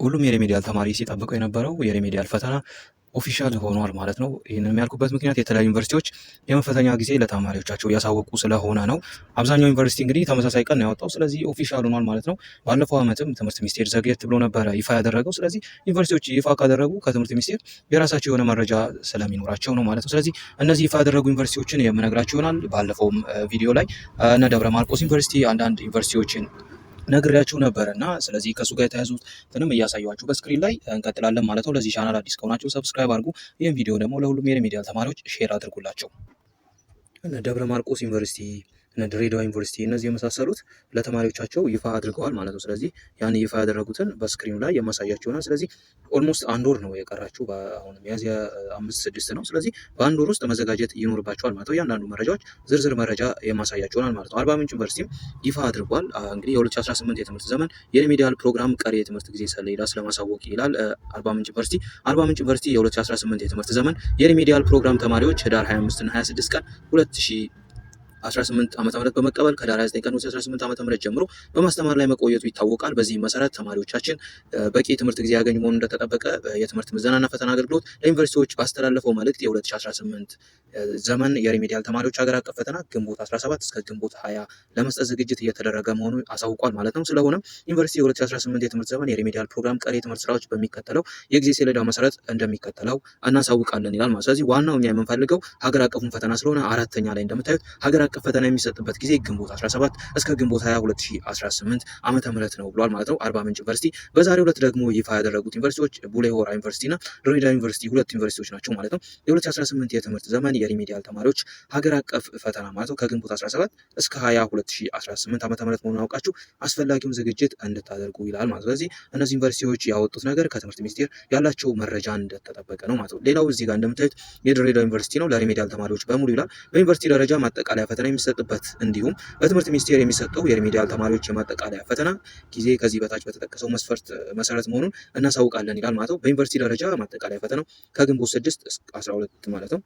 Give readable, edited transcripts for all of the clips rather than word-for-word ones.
ሁሉም የሬሜዲያል ተማሪ ሲጠብቀው የነበረው የሬሜዲያል ፈተና ኦፊሻል ሆኗል ማለት ነው። ይህንን የሚያልኩበት ምክንያት የተለያዩ ዩኒቨርሲቲዎች የመፈተኛ ጊዜ ለተማሪዎቻቸው እያሳወቁ ስለሆነ ነው። አብዛኛው ዩኒቨርሲቲ እንግዲህ ተመሳሳይ ቀን ነው ያወጣው። ስለዚህ ኦፊሻል ሆኗል ማለት ነው። ባለፈው ዓመትም ትምህርት ሚኒስቴር ዘግየት ብሎ ነበረ ይፋ ያደረገው። ስለዚህ ዩኒቨርሲቲዎች ይፋ ካደረጉ ከትምህርት ሚኒስቴር የራሳቸው የሆነ መረጃ ስለሚኖራቸው ነው ማለት ነው። ስለዚህ እነዚህ ይፋ ያደረጉ ዩኒቨርሲቲዎችን የምነግራቸው ይሆናል። ባለፈውም ቪዲዮ ላይ እነ ደብረ ማርቆስ ዩኒቨርሲቲ አንዳንድ ዩኒቨርሲቲዎችን ነግሬያችሁ ነበር እና ስለዚህ ከሱ ጋር የተያዙትንም እያሳያችሁ በስክሪን ላይ እንቀጥላለን ማለት ነው። ለዚህ ቻናል አዲስ ከሆናችሁ ሰብስክራይብ አድርጉ። ይህም ቪዲዮ ደግሞ ለሁሉም የሬሜዲያል ተማሪዎች ሼር አድርጉላቸው። ደብረ ማርቆስ ዩኒቨርሲቲ፣ ድሬዳዋ ዩኒቨርሲቲ እነዚህ የመሳሰሉት ለተማሪዎቻቸው ይፋ አድርገዋል ማለት ነው። ስለዚህ ያን ይፋ ያደረጉትን በስክሪኑ ላይ የማሳያችሁ ይሆናል። ስለዚህ ኦልሞስት አንድ ወር ነው የቀራችሁ። አሁን ሚያዝያ 5-6 ነው። ስለዚህ በአንድ ወር ውስጥ መዘጋጀት ይኖርባቸዋል ማለት ነው። እያንዳንዱ መረጃዎች ዝርዝር መረጃ የማሳያችሁ ይሆናል ማለት ነው። አርባ ምንጭ ዩኒቨርሲቲም ይፋ አድርጓል። እንግዲህ የ2018 የትምህርት ዘመን የሪሜዲያል ፕሮግራም ቀሪ የትምህርት ጊዜ ሰሌዳ ስለማሳወቅ ይላል አርባ ምንጭ ዩኒቨርሲቲ። አርባ ምንጭ ዩኒቨርሲቲ የ2018 የትምህርት ዘመን የሪሜዲያል ፕሮግራም ተማሪዎች ህዳር 25 እና 26 ቀን 2018 ዓመተ ምህረት በመቀበል ከዳር 29 ቀን 2018 ዓመተ ምህረት ጀምሮ በማስተማር ላይ መቆየቱ ይታወቃል። በዚህ መሰረት ተማሪዎቻችን በቂ የትምህርት ጊዜ ያገኙ መሆኑን እንደተጠበቀ የትምህርት ምዘናና ፈተና አገልግሎት ለዩኒቨርሲቲዎች ባስተላለፈው መልእክት የ2018 ዘመን የሪሜዲያል ተማሪዎች ሀገር አቀፍ ፈተና ግንቦት 17 እስከ ግንቦት 20 ለመስጠት ዝግጅት እየተደረገ መሆኑን አሳውቋል ማለት ነው። ስለሆነም ዩኒቨርሲቲ የ2018 የትምህርት ዘመን የሪሜዲያል ፕሮግራም ቀሪ የትምህርት ስራዎች በሚከተለው የጊዜ ሰሌዳ መሰረት እንደሚከተለው እናሳውቃለን ይላል ማለት። ስለዚህ ዋናው እኛ የምንፈልገው ሀገር አቀፉን ፈተና ስለሆነ አራተኛ ላይ እንደምታዩት ሀገር አቀፍ ፈተና የሚሰጥበት ጊዜ ግንቦት 17 እስከ ግንቦት 20 2018 ዓመተ ምህረት ነው ብሏል ማለት ነው አርባ ምንጭ ዩኒቨርሲቲ። በዛሬው ዕለት ደግሞ ይፋ ያደረጉት ዩኒቨርሲቲዎች ቡሌ ሆራ ዩኒቨርሲቲ እና ድሬዳዋ ዩኒቨርሲቲ ሁለት ዩኒቨርሲቲዎች ናቸው ማለት ነው። የ2018 የትምህርት ዘመን የሪሜዲያል ተማሪዎች ሀገር አቀፍ ፈተና ማለት ነው ከግንቦት 17 እስከ 20 2018 ዓመተ ምህረት መሆኑን አውቃችሁ አስፈላጊውን ዝግጅት እንድታደርጉ ይላል ማለት ነው። ስለዚህ እነዚህ ዩኒቨርሲቲዎች ያወጡት ነገር ከትምህርት ሚኒስቴር ያላቸው መረጃ እንደተጠበቀ ነው ማለት ነው። ሌላው እዚህ ጋር እንደምታዩት የድሬዳዋ ዩኒቨርሲቲ ነው ለሪሜዲያል ተማሪዎች በሙሉ ይላል። በዩኒቨርሲቲ ደረጃ ማጠቃለያ ፈተና የሚሰጥበት እንዲሁም በትምህርት ሚኒስቴር የሚሰጠው የሪሜዲያል ተማሪዎች የማጠቃለያ ፈተና ጊዜ ከዚህ በታች በተጠቀሰው መስፈርት መሰረት መሆኑን እናሳውቃለን ይላል ማለት ነው። በዩኒቨርሲቲ ደረጃ ማጠቃለያ ፈተናው ከግንቦት 6 እስከ 12 ማለት ነው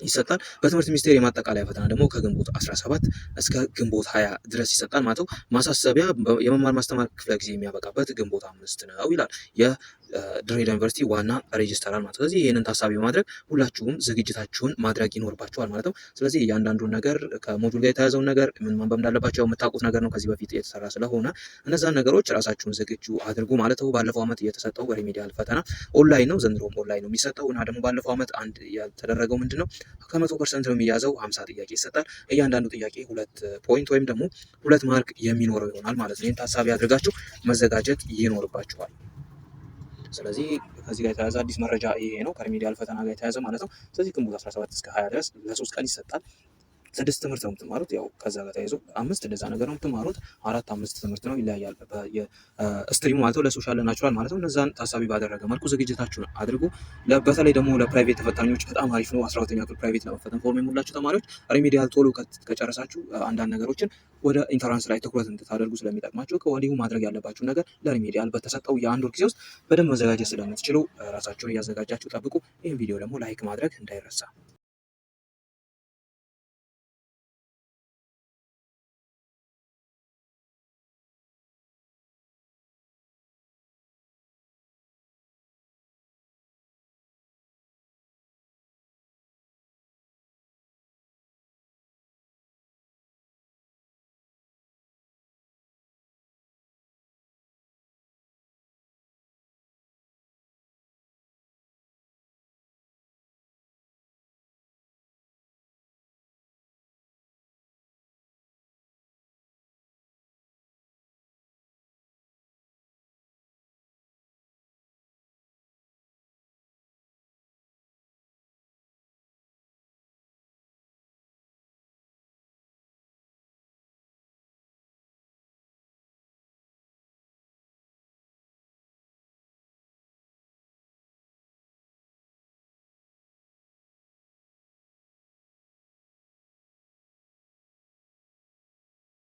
ይሰጣል። በትምህርት ሚኒስቴር የማጠቃለያ ፈተና ደግሞ ከግንቦት 17 እስከ ግንቦት 20 ድረስ ይሰጣል ማለት ነው። ማሳሰቢያ የመማር ማስተማር ክፍለ ጊዜ የሚያበቃበት ግንቦት 5 ነው ይላል የድሬዳዋ ዩኒቨርሲቲ ዋና ሬጅስተራል ማለት ነው። ስለዚህ ይህንን ታሳቢ በማድረግ ሁላችሁም ዝግጅታችሁን ማድረግ ይኖርባችኋል ማለት ነው። ስለዚህ እያንዳንዱን ነገር ከሞጁል ጋር የተያዘውን ነገር ምን ማንበብ እንዳለባቸው የምታውቁት ነገር ነው ከዚህ በፊት የተሰራ ስለሆነ እነዛን ነገሮች ራሳችሁን ዝግጁ አድርጉ ማለት ነው። ባለፈው ዓመት የተሰጠው ሪሜዲያል ፈተና ኦንላይን ነው፣ ዘንድሮም ኦንላይን ነው የሚሰጠው እና ደግሞ ባለፈው ዓመት አንድ ያልተደረገው ምንድን ነው ከ100% ነው የሚያዘው 50 ጥያቄ ይሰጣል። እያንዳንዱ ጥያቄ 2 ፖይንት ወይም ደግሞ 2 ማርክ የሚኖረው ይሆናል ማለት ነው። ይህን ታሳቢ አድርጋችሁ መዘጋጀት ይኖርባችኋል። ስለዚህ ከዚህ ጋር የተያዘ አዲስ መረጃ ይሄ ነው ከሪሜዲያል ፈተና ጋር የተያዘ ማለት ነው። ስለዚህ ግንቦት 17 እስከ 20 ድረስ ለ3 ቀን ይሰጣል። 6 ትምህርት ነው የምትማሩት። ያው ከዛ ጋር ተያይዞ 5 እንደዛ ነገር ነው የምትማሩት። 4-5 ትምህርት ነው ይለያያል። ስትሪሙ ማለት ነው ለሶሻል ለናቹራል ማለት ነው። እነዛን ታሳቢ ባደረገ መልኩ ዝግጅታችሁን አድርጉ። በተለይ ደግሞ ለፕራይቬት ተፈታኞች በጣም አሪፍ ነው። 12ኛ ክፍል ፕራይቬት ለመፈተን ፎርም የሞላችሁ ተማሪዎች ሪሜዲያል ቶሎ ከጨረሳችሁ አንዳንድ ነገሮችን ወደ ኢንተራንስ ላይ ትኩረት እንድታደርጉ ስለሚጠቅማችሁ ከወዲሁ ማድረግ ያለባችሁ ነገር ለሪሜዲያል በተሰጠው የአንድ ወር ጊዜ ውስጥ በደንብ መዘጋጀት ስለምትችሉ ራሳችሁን እያዘጋጃችሁ ጠብቁ። ይህን ቪዲዮ ደግሞ ላይክ ማድረግ እንዳይረሳ።